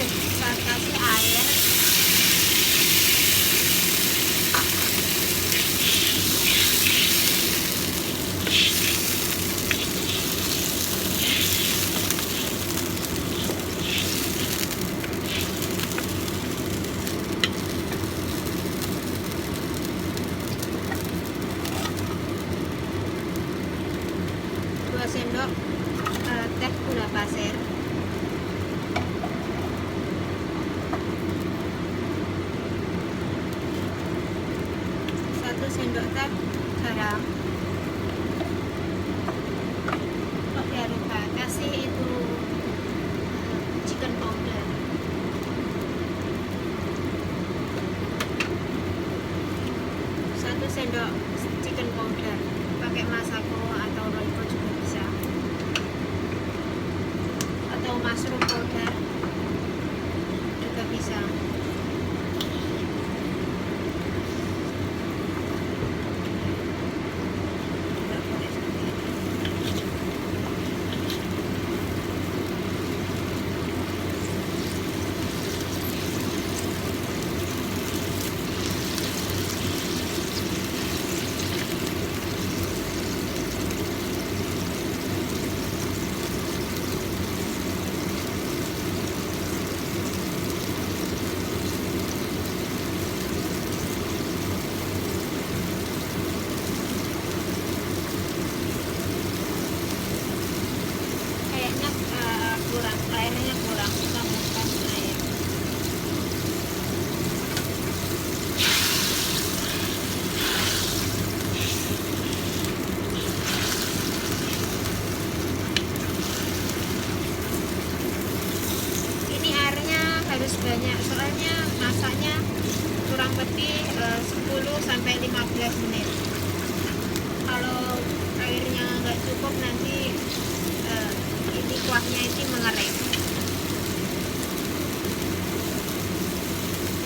Saya kasih air. Sendok teh gula pasir, 1 sendok teh garam. Oh jangan lupa kasih itu chicken powder, 1 sendok chicken powder, pakai masako atau roiko juga bisa, atau mushroom powder juga bisa. Airnya kurang, tambahkan air. Ini airnya harus banyak, soalnya masaknya kurang lebih 10-15 menit. Kalau airnya nggak cukup nanti ini kuahnya itu mengering.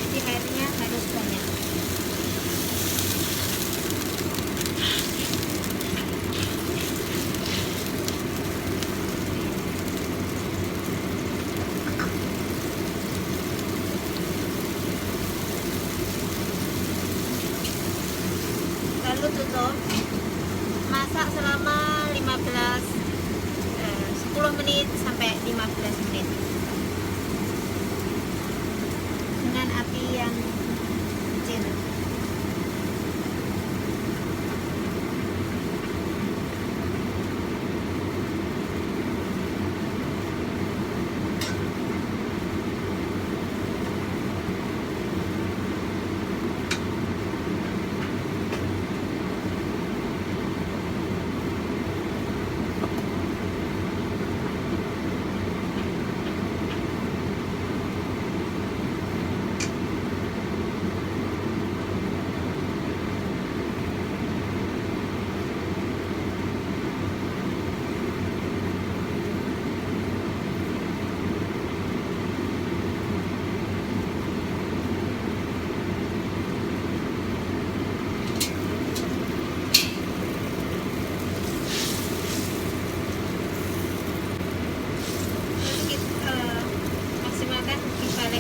Jadi airnya harus banyak. Lalu tutup. Masak selama 10 menit sampai 15 menit dengan api yang kecil.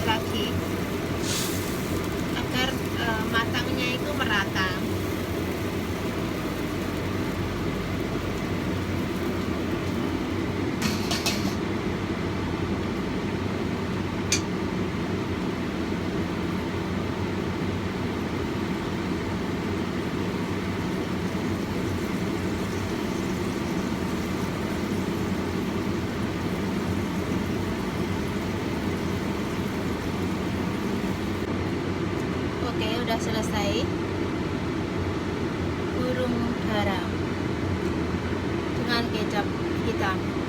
Lagi agar matangnya itu merata. Oke, udah selesai. Burung dara dengan kecap hitam.